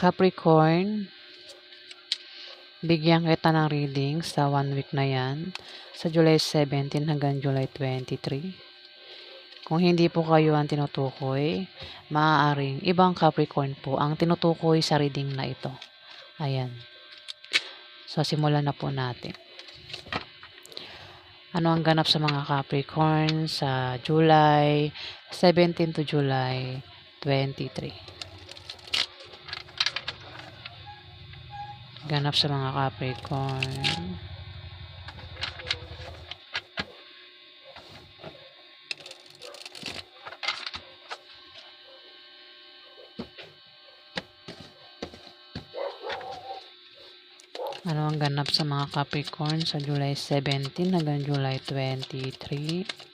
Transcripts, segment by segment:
Capricorn, bigyan kita ng reading sa 1 week na yan, sa July 17 hanggang July 23. Kung hindi po kayo ang tinutukoy, maaaring ibang Capricorn po ang tinutukoy sa reading na ito. Ayan. So, simulan na po natin. Ano ang ganap sa mga Capricorn sa July 17 to July 23? Ganap sa mga Capricorn. Ano ang ganap sa mga Capricorn sa July 17 hanggang July 23?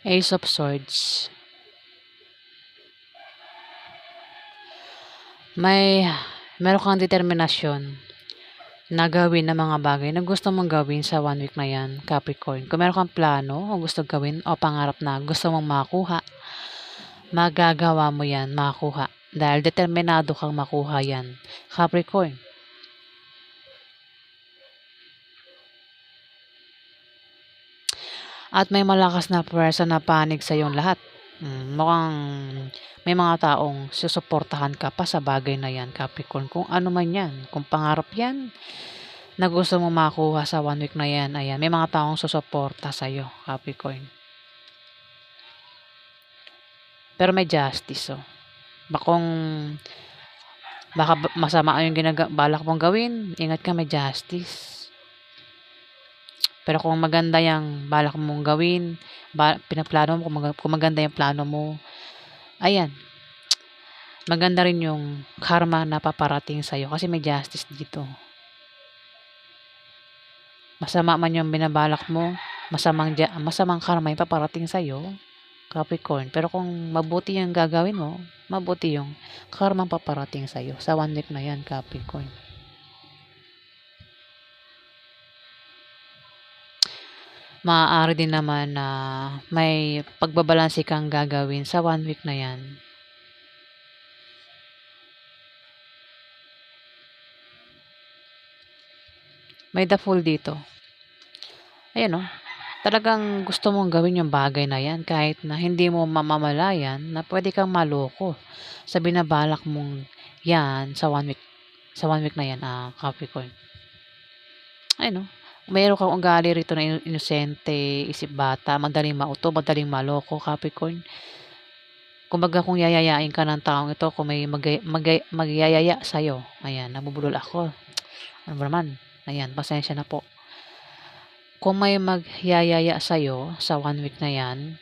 Ace of Swords. Meron kang determinasyon na gawin ng mga bagay na gusto mong gawin sa 1 week na yan, Capricorn. Kung meron kang plano o gusto gawin o pangarap na gusto mong makuha, magagawa mo yan, makuha. Dahil determinado kang makuha yan, Capricorn. At may malakas na pwersa na panig sa iyong lahat. Mukhang may mga taong susuportahan ka pa sa bagay na yan, Capricorn. Kung ano man yan, kung pangarap yan, na gusto mo makuha sa 1 week na yan, ayan, may mga taong susuporta sa iyo, Capricorn. Pero may justice, oh. Baka masama yung balak mong gawin, ingat ka, may justice. Pero kung maganda yung balak mong gawin, pinaplano mo, kung maganda yung plano mo, ayan, maganda rin yung karma na paparating sa'yo kasi may justice dito. Masama man yung binabalak mo, masamang karma yung paparating sa'yo, Capricorn. Pero kung mabuti yung gagawin mo, mabuti yung karma paparating sa'yo sa 1 week na yan, Capricorn. Maaari din naman na may pagbabalanse kang gagawin sa 1 week na yan. May the Fool dito. Ayan, oh. Talagang gusto mong gawin yung bagay na yan kahit na hindi mo mamamalayan na pwede kang maloko sa binabalak mong yan sa 1 week. Sa 1 week na yan, Capricorn. Ayun, oh. Mayroon kang ugali rito na inosente, isip bata, madaling mauto, madaling maloko, Capricorn. Kumbaga kung yayayain ka ng taong ito, kung may magyayaya sa'yo, ayan, nabubulol ako. Ano ba naman? Ayan, pasensya na po. Kung may magyayaya sa'yo sa 1 week na yan,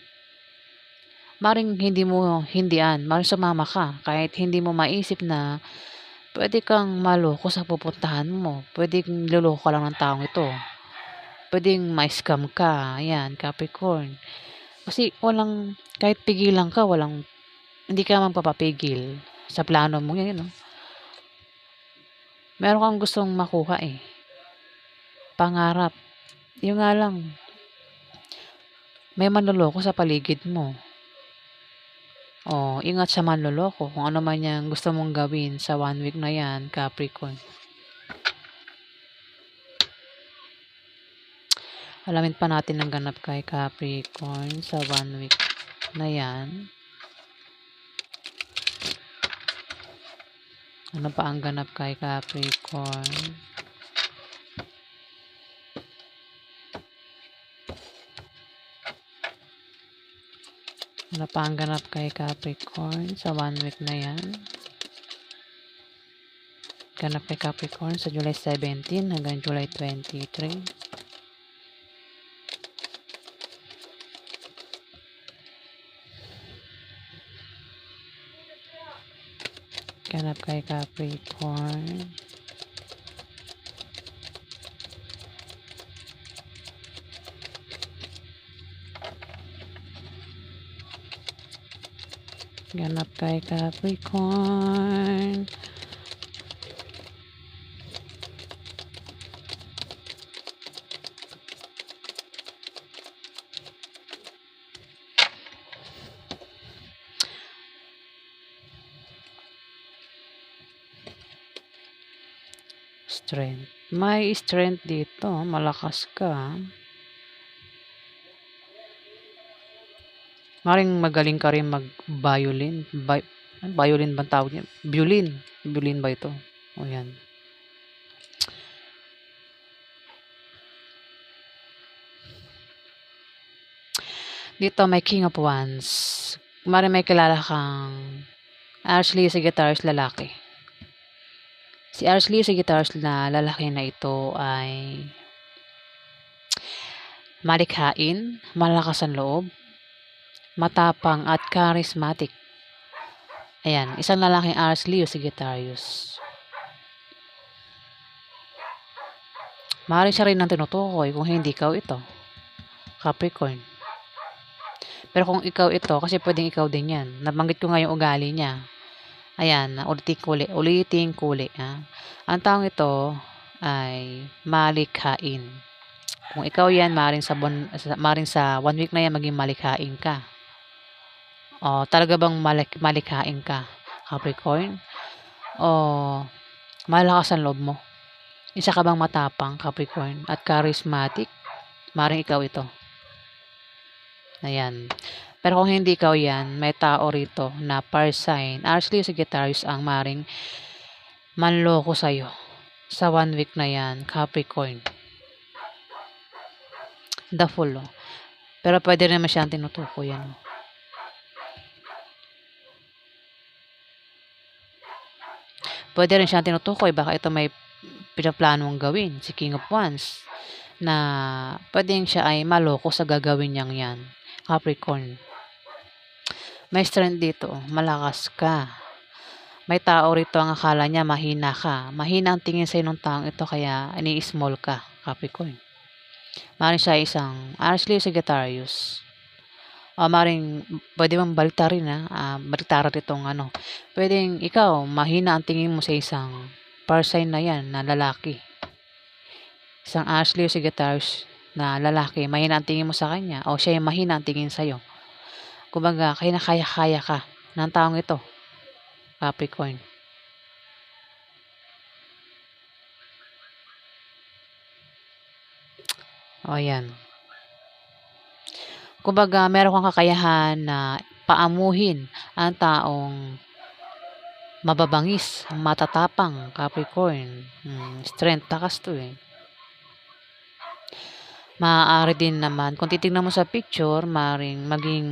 maring hindi mo hindian, maring sumama ka, kahit hindi mo maisip na pwede kang maloko sa pupuntahan mo. Pwedeng loloko ka lang ng taong ito. Pwedeng ma-scam ka. Ayan, Capricorn. Kasi kahit pigilan ka, hindi ka magpapapigil sa plano mo. Yan, no? Meron kang gustong makuha eh. Pangarap. Yung nga lang, may manloloko sa paligid mo. Oh, ingat sa manloloko kung ano man yung gusto mong gawin sa 1 week na yan, Capricorn. Alamin pa natin ang ganap kay Capricorn sa 1 week na yan. Ano pa ang ganap kay Capricorn? Ano pa ang ganap kay Capricorn sa 1 week na yan? Ganap kay Capricorn sa July 17 hanggang July 23. Ganap kay Capricorn. Ganap kay Capricorn. Strength. May strength dito. Malakas ka. Maring magaling ka rin mag-violin. Violin ba tawag niya? Violin. Violin ba ito? O yan. Dito may King of Wands. Maring may kilala kang Ashley sa guitars lalaki. Si Ashley sa guitars na lalaki na ito ay malikhain, malakas ang loob, matapang at charismatic. Ayan, isang lalaking Ashley sa Sagittarius. Maaaring siya rin ang tinutukoy kung hindi ikaw ito, Capricorn. Pero kung ikaw ito, kasi pwedeng ikaw din yan. Nabanggit ko nga yung ugali niya. Ayan, ulitin kuli. Ha? Ang taong ito ay malikhain. Kung ikaw yan, maaaring sa 1 week na yan maging malikhain ka. O, talaga bang malikhain ka, Capricorn? O, malakas ang loob mo? Isa ka bang matapang, Capricorn? At charismatic? Maaaring ikaw ito. Ayan. Pero kung hindi ikaw yan, may tao rito na par sign. Actually, yung Sagittarius ang maring manloko sa'yo. Sa 1 week na yan, Capricorn. The Fool. Oh. Pero pwede naman siyang tinutukoy yan. Pwede rin siyang tinutukoy. Baka ito may pinaplanong gawin. Si King of Wands. Na pwedeng siya ay maloko sa gagawin niyang yan. Capricorn. May strength dito. Malakas ka. May tao rito ang akala niya mahina ka. Mahina ang tingin sa'yo ng taong ito kaya ini-small ka, Capricorn. Maaaring siya isang Ashley Sagittarius. Maaaring pwede mong baliktarin baliktaran itong ano. Pwedeng ikaw mahina ang tingin mo sa isang sign na yan na lalaki. Isang Ashley Sagittarius na lalaki, mahina ang tingin mo sa kanya o siya yung mahina ang tingin sa'yo. Kumbaga, kaya ka ng taong ito, Capricorn. O, yan. Kumbaga, meron kang kakayahan na paamuhin ang taong mababangis, matatapang, Capricorn. Strength, takas to eh. Maaari din naman, kung titignan mo sa picture, maaaring maging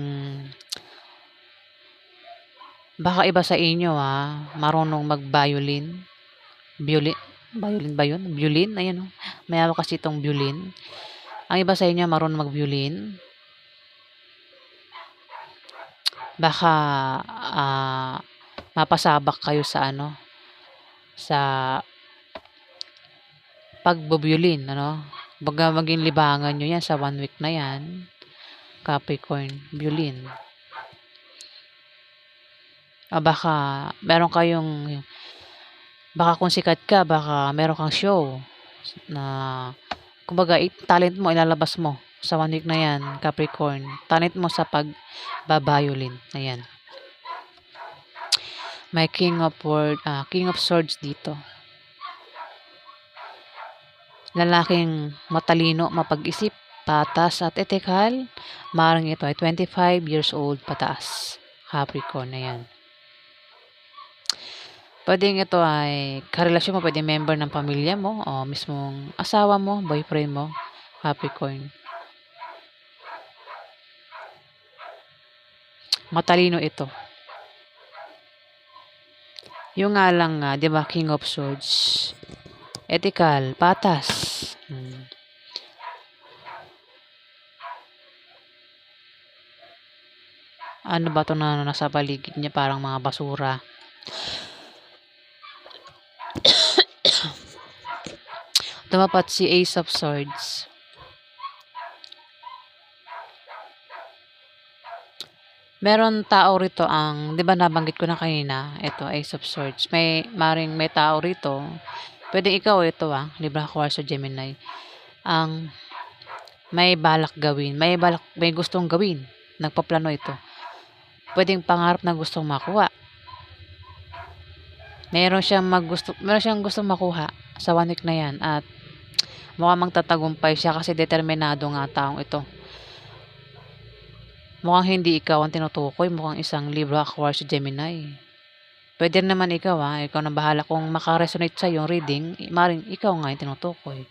baka iba sa inyo marunong mag-violin. Violin ba yun? Violin? Ayan may hawak kasi itong violin. Ang iba sa inyo marunong mag-violin. Baka mapasabak kayo sa sa pagbo-violin, Baga maging libangan nyo yan sa 1 week na yan. Capricorn, violin. Baka meron kayong, baka kung sikat ka, baka meron kang show na, kumbaga, talent mo, ilalabas mo sa 1 week na yan, Capricorn. Talent mo sa pag-violin. Ayan. May King of Swords dito. Lalaking matalino, mapag-isip, patas at etikal. Maring ito ay 25 years old pataas. Capricorn na yan. Pwedeng ito ay karelasyon mo, pwedeng member ng pamilya mo o mismong asawa mo, boyfriend mo, Capricorn. Matalino ito. Yung nga lang nga, 'di ba, King of Swords, ethical, patas. Ano ba 'to na nasa paligid niya, parang mga basura. Tumapat si Ace of Swords. Meron tao rito, 'di ba nabanggit ko na kanina, ito Ace of Swords. May tao rito, puwedeng ikaw ito, Libra, Aquarius, o Gemini, ang may gustong gawin, nagpaplano ito. Puwedeng pangarap na gustong makuha. Meron siyang gustong makuha sa 1 week na 'yan, at mukhang magtatagumpay siya kasi determinado nga taong ito. Mukhang hindi ikaw ang tinutukoy, mukhang isang Libra, Aquarius, o Gemini. Puwede rin naman ikaw, ikaw na bahala kung maka-resonate sa'yo yung reading, maaaring ikaw nga yung tinutukoy.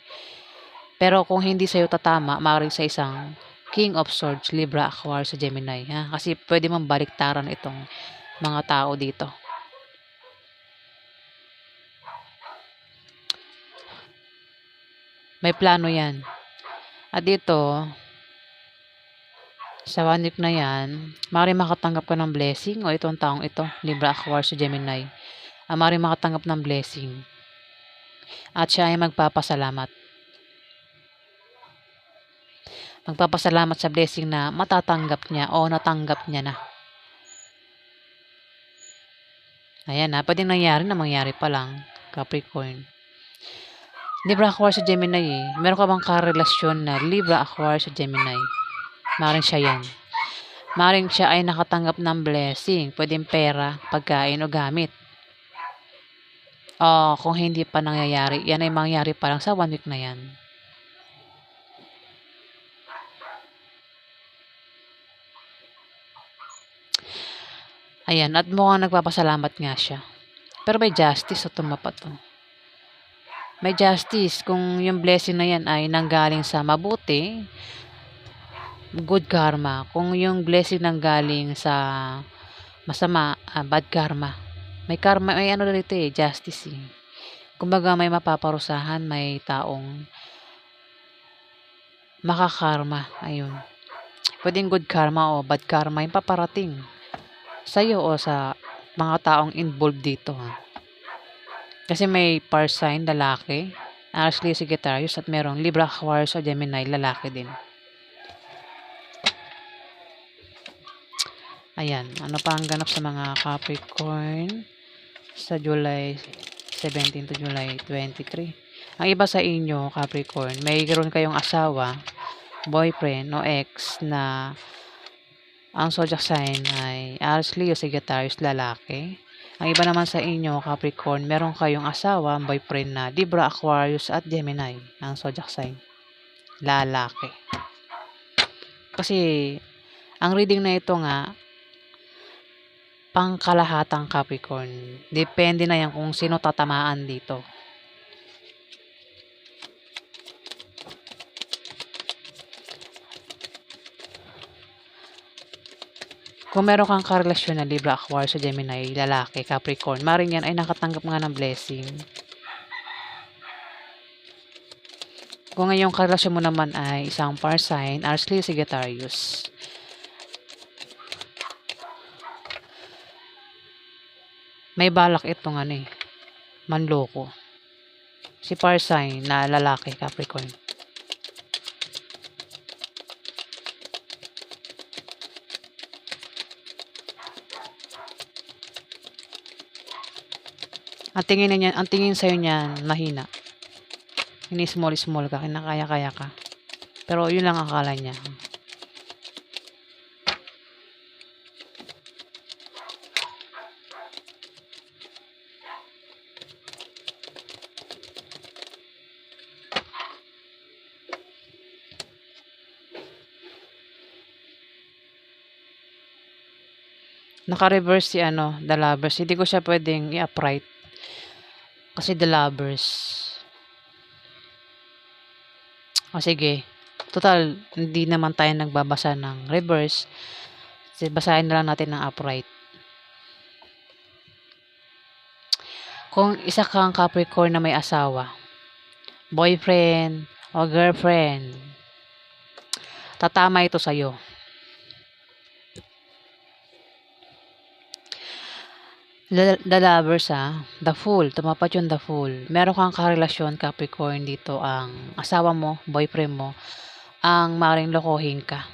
Pero kung hindi sa'yo tatama, maaaring sa isang King of Swords, Libra, Aquarius, o Gemini, kasi puwede mong baliktaran itong mga tao dito. May plano 'yan. At dito, sa 1 week na 'yan, maaaring makatanggap ka ng blessing, o itong taong ito, Libra, Aquarius, o Gemini, maaaring makatanggap ng blessing at siya ay magpapasalamat. Magpapasalamat sa blessing na matatanggap niya o natanggap niya na. Ayan, puwedeng mangyari pa lang, Capricorn. Libra, Aquarius, o Gemini, meron ka bang karelasyon na Libra, Aquarius, o Gemini? Maaaring siya 'yan. Maaaring siya ay nakatanggap ng blessing, puwedeng pera, pagkain, o gamit. Kung hindi pa nangyayari, 'yan ay mangyayari pa lang sa 1 week na 'yan. Ayan, at mukhang nagpapasalamat nga siya. Pero may justice, tumapat, May justice kung yung blessing na 'yan ay nanggaling sa mabuti, good karma. Kung yung blessing nanggaling sa masama, bad karma. May ano dito, justice, Kumbaga may mapaparusahan, may taong makakarma, ayun. Puwedeng good karma o bad karma yung paparating sa'yo o sa mga taong involved dito, Kasi may fire sign, lalaki, Aries, Leo, Sagittarius, at merong Libra, Aquarius, o Gemini, lalaki din. Ayan, ano pa ang ganap sa mga Capricorn sa July 17 to July 23? Ang iba sa inyo, Capricorn, mayroon kayong asawa, boyfriend, o ex na ang zodiac sign ay Aries, Leo, Sagittarius, lalaki. Ang iba naman sa inyo, Capricorn, meron kayong asawa, boyfriend na Libra, Aquarius, at Gemini, ang zodiac sign, lalaki. Kasi ang reading na ito nga, pangkalahatang Capricorn. Depende na yan kung sino tatamaan dito. Kung meron kang karelasyon na Libra, Aquarius, o Gemini, lalaki, Capricorn, maaaring yan ay nakatanggap nga ng blessing. Kung ngayong karelasyon mo naman ay isang fire sign, Aries, Leo, Sagittarius, may balak itong manloko. Si fire sign na lalaki, Capricorn. Ang tingin sa'yo niyan, mahina. Small ka, kinakaya-kaya ka. Pero yun lang ang akala niya. Naka-reverse si The Lovers. Hindi ko siya pwedeng i-upright. Kasi The Lovers. Sige. Total, hindi naman tayo nagbabasa ng reverse. Basahin na lang natin ng upright. Kung isa kang Capricorn na may asawa, boyfriend o girlfriend, tatama ito sa'yo. The lovers the fool, tumapat yung the fool. Meron kang karelasyon Capricorn dito, ang asawa mo, boyfriend mo, ang maring lokohin ka.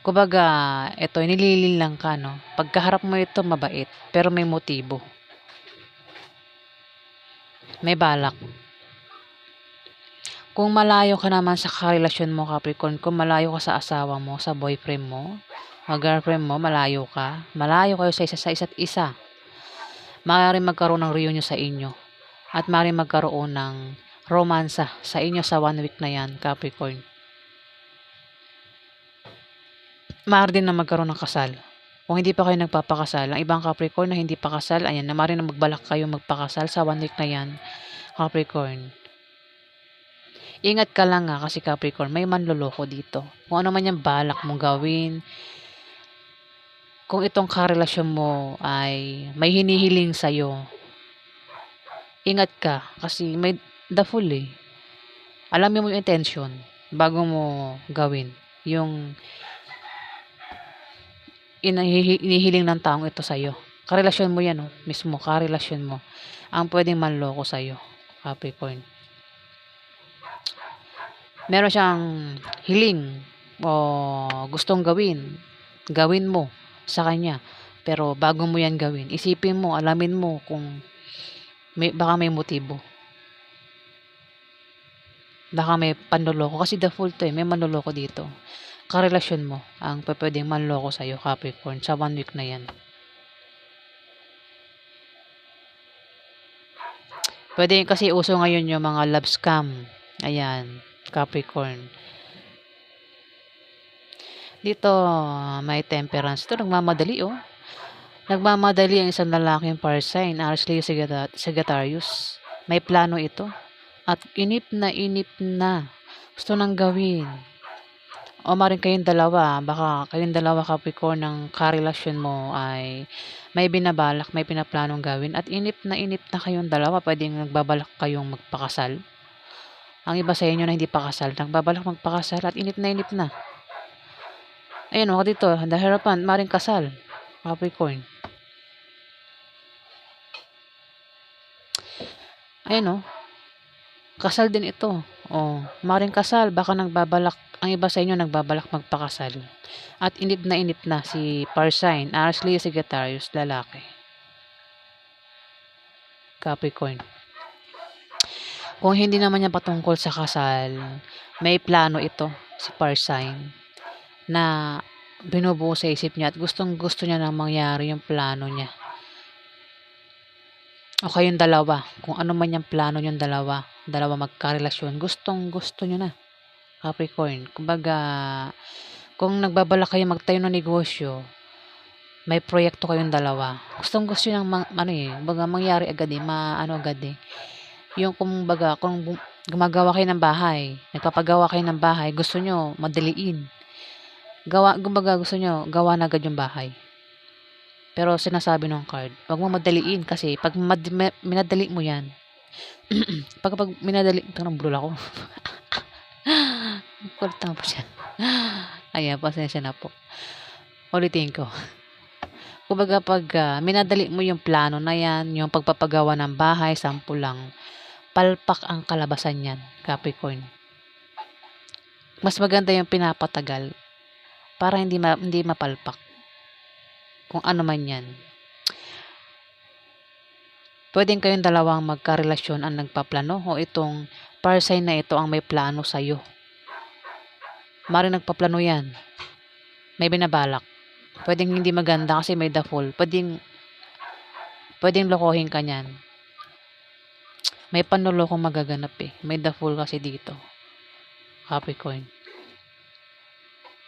Kumbaga, ito, nililin lang ka, no? Pagkaharap mo ito, mabait, pero may motibo. May balak. Kung malayo ka naman sa karelasyon mo, Capricorn, kung malayo ka sa asawa mo, sa boyfriend mo, o girlfriend mo, malayo kayo sa isa't isa. Maaaring magkaroon ng reunion sa inyo. At maaaring magkaroon ng romansa sa inyo sa 1 week na yan, Capricorn. Maaari din na magkaroon ng kasal. Kung hindi pa kayo nagpapakasal, ang ibang Capricorn na hindi pa kasal, ayan, na maaaring na magbalak kayo magpakasal sa 1 week na yan, Capricorn. Ingat ka lang kasi Capricorn, may manloloko dito. Kung ano man yung balak mong gawin, kung itong karelasyon mo ay may hinihiling sa'yo, ingat ka kasi may the fool eh. Alamin mo yung intention bago mo gawin yung inihiling ng taong ito sa'yo. Karelasyon mo yan, mismo karelasyon mo ang pwedeng manloko sa'yo, Capricorn. Meron siyang hiling o gustong gawin mo sa kanya. Pero bago mo yan gawin, isipin mo, alamin mo kung baka may motibo. Baka may panloloko. Kasi the fool to may manloloko dito. Karelasyon mo ang pwedeng manloko sa'yo, Capricorn, sa 1 week na yan. Pwede kasi uso ngayon yung mga love scam. Ayan, Capricorn. Dito, may temperance. Ito, nagmamadali, Nagmamadali ang isang lalaking fire sign, Aries Leo Sagittarius. May plano ito. At inip na. Gusto nang gawin. O maring kayong dalawa, baka kayong dalawa Capricorn ng karelasyon mo ay may binabalak, may pinaplanong gawin. At inip na kayong dalawa, pwedeng nagbabalak kayong magpakasal. Ang iba sa inyo na hindi pa kasal, nagbabalak magpakasal at inip na. Ayan dito, harapan, maring kasal, Capricorn. Ayan kasal din ito. Maring kasal, baka nagbabalak, ang iba sa inyo nagbabalak magpakasal. At inip na si Parsign, Aries Leo Sagittarius, lalaki. Capricorn. Kung hindi naman niya patungkol sa kasal, may plano ito si Parsign na binubuo sa isip niya at gustong-gusto niya na mangyari yung plano niya. O kayong dalawa, kung ano man yung plano niyong dalawa magkarelasyon, gustong-gusto niyo na, Capricorn. Kumbaga, kung nagbabalak kayo magtayo ng negosyo, may proyekto kayong dalawa, gustong-gusto niyo ng mangyari agad agad Yung kumbaga, kung gumagawa kayo ng bahay, nagpapagawa kayo ng bahay, gusto niyo madaliin. Kumbaga gusto niyo gawa na agad yung bahay. Pero sinasabi ng card, wag mo madaliin kasi pag minadali mo yan, pag minadali, tanong bulol ako. Kultang po siya. Ayan, pasensya na po. Ulitin ko. Kumbaga pag minadali mo yung plano na yan, yung pagpapagawa ng bahay, sample lang, palpak ang kalabasan yan, Capricorn. Mas maganda yung pinapatagal para hindi mapalpak. Kung ano man yan. Pwedeng kayong dalawang magkarelasyon ang nagpaplano o itong Parsign na ito ang may plano sa'yo. Maring nagpaplano yan. May binabalak. Pwedeng hindi maganda kasi may the fool. Pwedeng lokohin ka niyan. May panlolokong magaganap May the fool kasi dito. Capricorn.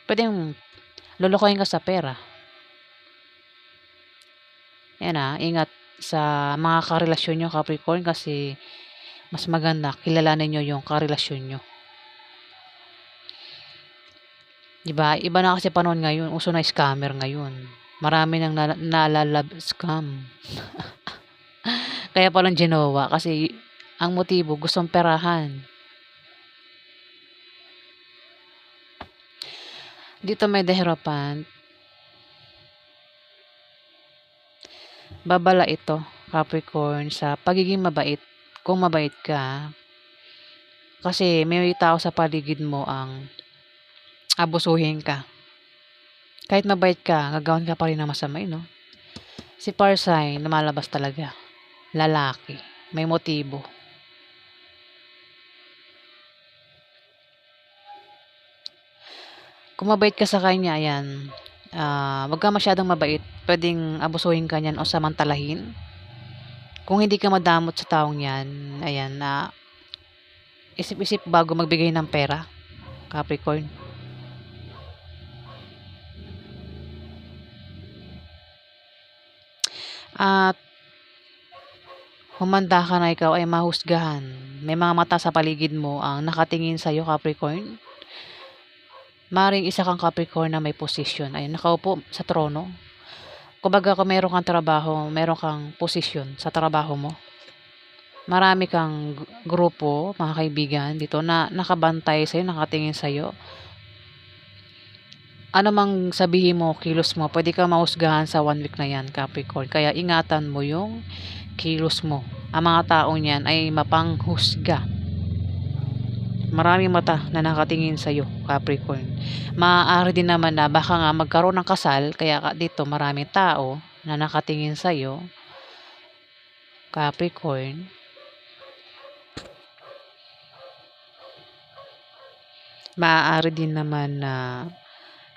Pwedeng lolokohin ka sa pera. Yan ingat sa mga karelasyon nyo, Capricorn, kasi mas maganda kilalanin nyo yung karelasyon nyo. Diba? Iba na kasi panahon ngayon. Uso na scammer ngayon. Marami nang nalalab scam. Kaya palang ginawa kasi ang motibo gustong perahan. Dito may the Hierophant. Babala ito, Capricorn, sa pagiging mabait. Kung mabait ka, kasi may tao sa paligid mo ang abusuhin ka. Kahit mabait ka, gagawin ka pa rin ng masama, no? Si Parsay, lumalabas talaga. Lalaki. May motibo. Kung mabait ka sa kanya, ayan. Wag ka masyadong mabait. Pwedeng abusuhin ka niyan o samantalahin. Kung hindi ka madamot sa taong yan, ayan, isip-isip bago magbigay ng pera, Capricorn. At humanda ka na ikaw ay mahusgahan. May mga mata sa paligid mo ang nakatingin sa'yo, Capricorn. Maring isa kang Capricorn na may posisyon. Ayun, nakaupo sa trono. Kumbaga kung meron kang trabaho, meron kang posisyon sa trabaho mo. Marami kang grupo, mga kaibigan dito na nakabantay sa'yo, nakatingin sa'yo. Ano mang sabihin mo, kilos mo, pwede kang mahusgahan sa 1 week na yan, Capricorn. Kaya ingatan mo yung kilos mo. Ang mga taong yan ay mapanghusga. Maraming mata na nakatingin sa'yo, Capricorn. Maaari din naman na baka nga magkaroon ng kasal, kaya dito maraming tao na nakatingin sa'yo, Capricorn. Maaari din naman na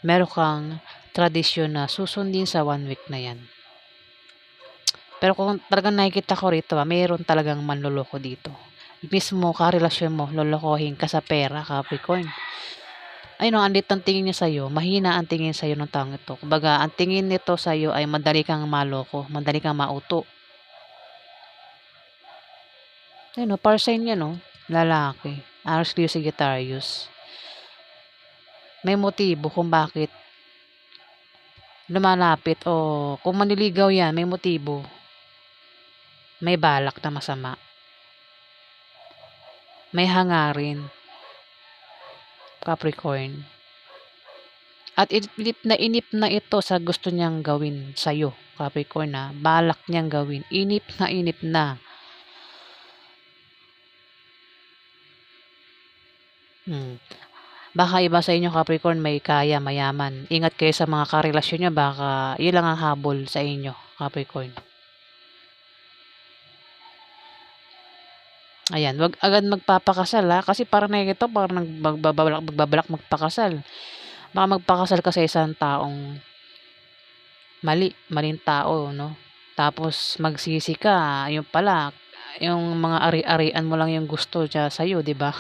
meron kang tradisyon na susundin sa 1 week na yan. Pero kung talagang nakikita ko rito, mayroon talagang manloloko dito. Mismo karelasyon mo, lolokohin ka sa pera, Capricorn. Ayun, ang lit ang tingin niya sa'yo, mahina ang tingin sa'yo ng taong ito. Kumbaga, ang tingin nito sa'yo ay madali kang maloko, madali kang mauto. Ayun, parsign niya, no? Lalaki. Aries, Leo, Sagittarius. May motibo kung bakit lumalapit o kung manliligaw yan, may motibo. May balak na masama. May hangarin, Capricorn. At inip na ito sa gusto niyang gawin sa'yo, Capricorn, na balak niyang gawin. Inip na. Baka iba sa inyo, Capricorn, may kaya, mayaman. Ingat kayo sa mga karelasyon niyo, baka yun lang ang habol sa inyo, Capricorn. Ayan, wag agad magpapakasal, ha, kasi parang nakikita parang magbabalak magpakasal. Baka magpakasal ka sa isang taong maling tao, no? Tapos magsisi ka, yun pala, yung mga ari-arian mo lang yung gusto niya sa'yo, di ba?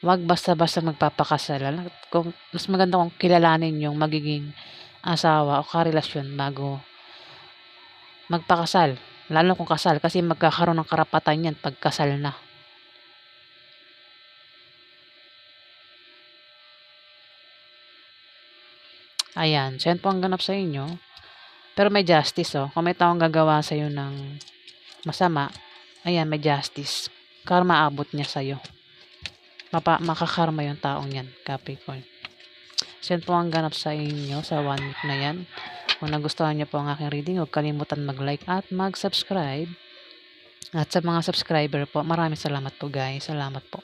Wag basta-basta magpapakasal. Kung mas maganda kung kilalanin yung magiging asawa o karelasyon bago magpakasal. Lalo kung kasal kasi magkakaroon ng karapatan yan pag kasal na. Ayan, so yan po ang ganap sa inyo. Pero may justice, oh. Kung may taong gagawa sa'yo ng masama, ayan, may justice. Karma abot niya sa'yo. Makakarma yung taong yan, Capricorn. So yan po ang ganap sa inyo sa 1 week na yan. Kung nagustuhan niyo po ang aking reading, huwag kalimutan mag-like at mag-subscribe. At sa mga subscriber po, maraming salamat po guys. Salamat po.